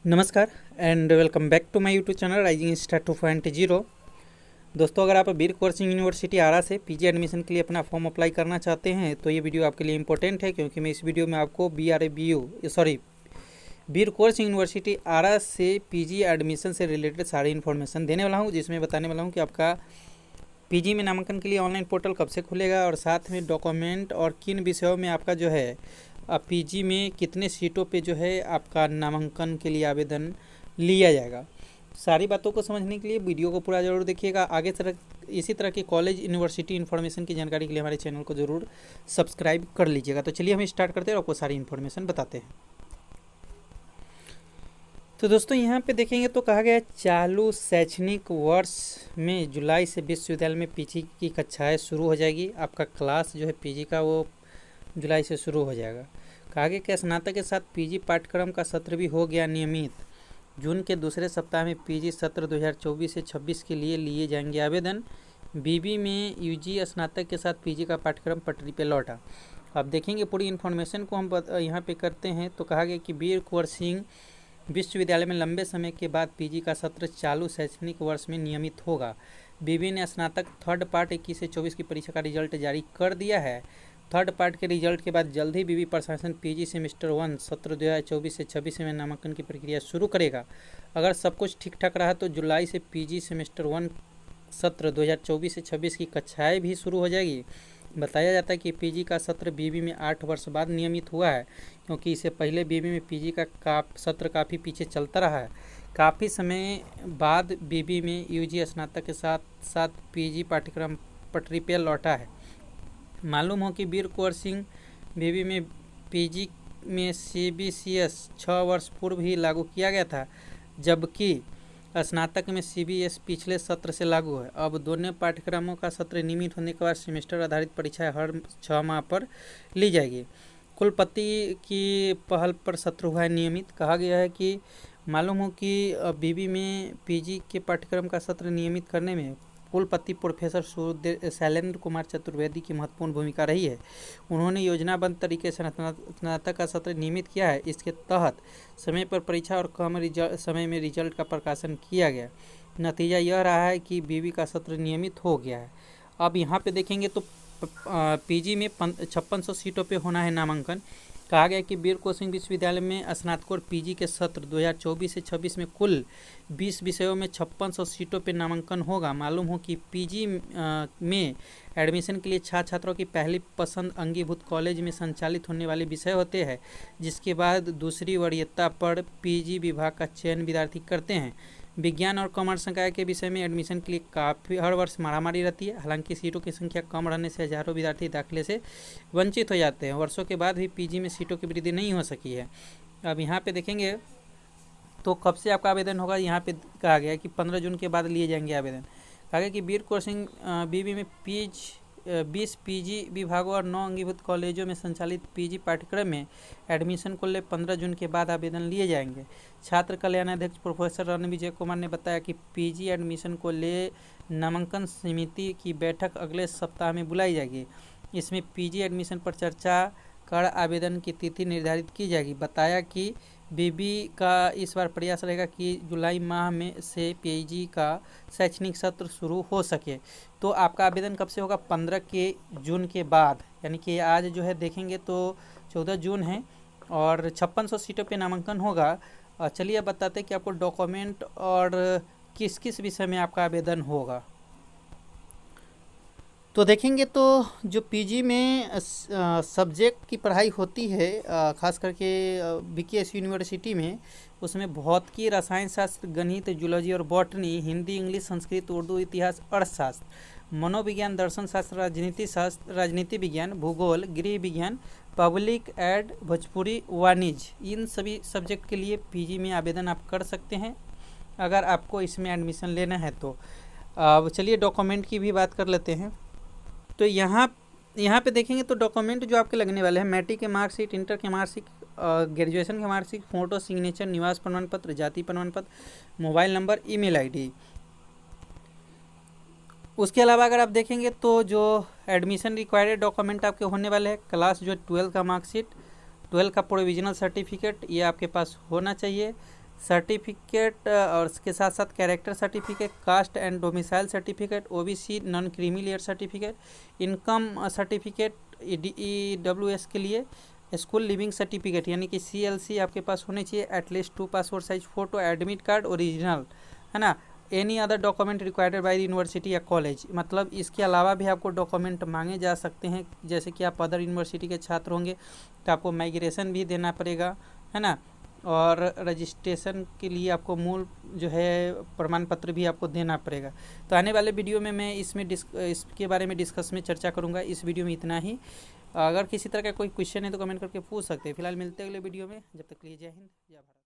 नमस्कार and welcome back to my YouTube channel rising star 2.0। दोस्तों, अगर आप बीर कोचिंग यूनिवर्सिटी आरा से पीजी एडमिशन के लिए अपना फॉर्म अप्लाई करना चाहते हैं तो ये वीडियो आपके लिए इंपॉर्टेंट है, क्योंकि मैं इस वीडियो में आपको बीर कोचिंग यूनिवर्सिटी आरा से पीजी एडमिशन से रिलेटेड सारी इन्फॉर्मेशन देने वाला हूँ, जिसमें बताने वाला हूँ कि आपका पीजी में नामांकन के लिए ऑनलाइन पोर्टल कब से खुलेगा और साथ में डॉक्यूमेंट और किन विषयों में आपका जो है पीजी में कितने सीटों पे जो है आपका नामांकन के लिए आवेदन लिया जाएगा। सारी बातों को समझने के लिए वीडियो को पूरा ज़रूर देखिएगा। आगे इसी तरह की कॉलेज यूनिवर्सिटी इन्फॉर्मेशन की जानकारी के लिए हमारे चैनल को ज़रूर सब्सक्राइब कर लीजिएगा। तो चलिए हम स्टार्ट करते हैं और आपको सारी इन्फॉर्मेशन बताते हैं। तो दोस्तों, यहाँ पे देखेंगे तो कहा गया है चालू शैक्षणिक वर्ष में जुलाई से विश्वविद्यालय में पीजी की कक्षाएँ शुरू हो जाएगी। आपका क्लास जो है पीजी का वो जुलाई से शुरू हो जाएगा। कहा गया कि स्नातक के साथ पीजी पाठ्यक्रम का सत्र भी हो गया नियमित। जून के दूसरे सप्ताह में पीजी सत्र 2024 से 26 के लिए लिए जाएंगे आवेदन। बीबी में यूजी स्नातक के साथ पीजी का पाठ्यक्रम पटरी पे लौटा। अब देखेंगे पूरी इन्फॉर्मेशन को हम यहाँ पे करते हैं। तो कहा गया कि बीर कुंवर सिंह विश्वविद्यालय में लंबे समय के बाद पीजी का सत्र चालू शैक्षणिक वर्ष में नियमित होगा। बीबी ने स्नातक थर्ड पार्ट 21 से 24 की परीक्षा का रिजल्ट जारी कर दिया है। थर्ड पार्ट के रिजल्ट के बाद जल्द ही बीबी प्रशासन पीजी सेमेस्टर 1 सत्र 2024 से 26 में नामांकन की प्रक्रिया शुरू करेगा। अगर सब कुछ ठीक ठाक रहा तो जुलाई से पीजी सेमेस्टर 1 सत्र 2024 से 26 की कक्षाएं भी शुरू हो जाएगी। बताया जाता है कि पीजी का सत्र बीबी में 8 वर्ष बाद नियमित हुआ है, क्योंकि इससे पहले बीबी में पीजी का सत्र काफ़ी पीछे चलता रहा है। काफ़ी समय बाद बीबी में यूजी स्नातक के साथ साथ पीजी पाठ्यक्रम पटरी पर लौटा है। मालूम हो कि बीर कुंवर सिंह बीबी में पीजी में सीबीसीएस 6 वर्ष पूर्व ही लागू किया गया था, जबकि स्नातक में सीबीएस पिछले सत्र से लागू है। अब दोनों पाठ्यक्रमों का सत्र नियमित होने के बाद सेमेस्टर आधारित परीक्षाएं हर 6 माह पर ली जाएगी। कुलपति की पहल पर सत्र हुआ है नियमित। कहा गया है कि मालूम हो कि बीबी में पीजी के पाठ्यक्रम का सत्र नियमित करने में कुलपति प्रोफेसर शैलेंद्र कुमार चतुर्वेदी की महत्वपूर्ण भूमिका रही है। उन्होंने योजनाबद्ध तरीके से स्नातक का सत्र नियमित किया है। इसके तहत समय पर परीक्षा और कम समय में रिजल्ट का प्रकाशन किया गया। नतीजा यह रहा है कि बीबी का सत्र नियमित हो गया है। अब यहाँ पे देखेंगे तो पीजी में 5600 सीटों पे होना है नामांकन। कहा गया कि बीर कुंवर सिंह विश्वविद्यालय में स्नातकोत्तर पीजी के सत्र 2024 से 26 में कुल 20 विषयों में 5600 सीटों पर नामांकन होगा। मालूम हो कि पीजी में एडमिशन के लिए छात्र छात्रों की पहली पसंद अंगीभूत कॉलेज में संचालित होने वाले विषय होते हैं, जिसके बाद दूसरी वरीयता पर पीजी विभाग का चयन विद्यार्थी करते हैं। विज्ञान और कॉमर्स संकाय के विषय में एडमिशन के लिए काफ़ी हर वर्ष मारामारी रहती है। हालांकि सीटों की संख्या कम रहने से हजारों विद्यार्थी दाखिले से वंचित हो जाते हैं। वर्षों के बाद भी पीजी में सीटों की वृद्धि नहीं हो सकी है। अब यहाँ पे देखेंगे तो कब से आपका आवेदन होगा। यहाँ पे कहा गया है कि 15 जून के बाद लिए जाएंगे आवेदन। कहा गया कि बीर कुंवर सिंह बीबी में 20 पीजी विभागों और 9 अंगीभूत कॉलेजों में संचालित पीजी पाठ्यक्रम में एडमिशन को ले 15 जून के बाद आवेदन लिए जाएंगे। छात्र कल्याणाध्यक्ष प्रोफेसर रणविजय कुमार ने बताया कि पीजी एडमिशन को ले नामांकन समिति की बैठक अगले सप्ताह में बुलाई जाएगी। इसमें पीजी एडमिशन पर चर्चा कर आवेदन की तिथि निर्धारित की जाएगी। बताया कि बीबी का इस बार प्रयास रहेगा कि जुलाई माह में से पीजी का शैक्षणिक सत्र शुरू हो सके। तो आपका आवेदन कब से होगा? 15 के जून के बाद, यानी कि आज जो है देखेंगे तो 14 जून है और 5600 सीटों पे नामांकन होगा। चलिए अब बताते हैं कि आपको डॉक्यूमेंट और किस किस विषय में आपका आवेदन होगा। तो देखेंगे तो जो पीजी में सब्जेक्ट की पढ़ाई होती है, खास करके बीकेएस यूनिवर्सिटी में, उसमें भौतिकी, रसायन शास्त्र, गणित, जूलॉजी और बॉटनी, हिंदी, इंग्लिश, संस्कृत, उर्दू, इतिहास, अर्थशास्त्र, मनोविज्ञान, दर्शन शास्त्र, राजनीति शास्त्र, राजनीति विज्ञान, भूगोल, गृह विज्ञान, पब्लिक एड, भोजपुरी, वाणिज्य, इन सभी सब्जेक्ट के लिए पीजी में आवेदन आप कर सकते हैं अगर आपको इसमें एडमिशन लेना है तो। अब चलिए डॉक्यूमेंट की भी बात कर लेते हैं। तो यहाँ पे देखेंगे तो डॉक्यूमेंट जो आपके लगने वाले हैं, मैट्रिक के मार्कशीट, इंटर के मार्कशीट, ग्रेजुएशन के मार्कशीट, फोटो, सिग्नेचर, निवास प्रमाण पत्र, जाति प्रमाण पत्र, मोबाइल नंबर, ईमेल आईडी। उसके अलावा अगर आप देखेंगे तो जो एडमिशन रिक्वायर्ड डॉक्यूमेंट आपके होने वाले हैं, क्लास जो 12 का मार्कशीट, 12 का प्रोविजनल सर्टिफिकेट, ये आपके पास होना चाहिए। सर्टिफिकेट और इसके साथ साथ character certificate, caste and domicile certificate, OBC non creamy layer certificate, income certificate EWS के लिए, स्कूल लिविंग सर्टिफिकेट यानी कि CLC आपके पास होने चाहिए, at least 2 passport size photo, admit card original, है ना। Any other document required by university या कॉलेज, मतलब इसके अलावा भी आपको डॉक्यूमेंट मांगे जा सकते हैं, जैसे कि आप अदर यूनिवर्सिटी के छात्र होंगे तो आपको माइग्रेशन भी देना पड़ेगा, है ना। और रजिस्ट्रेशन के लिए आपको मूल जो है प्रमाण पत्र भी आपको देना पड़ेगा। तो आने वाले वीडियो में मैं इसके बारे में डिस्कस में चर्चा करूँगा। इस वीडियो में इतना ही। अगर किसी तरह का कोई क्वेश्चन है तो कमेंट करके पूछ सकते हैं। फिलहाल मिलते हैं अगले वीडियो में, जब तक के लिए जय हिंद जय भारत।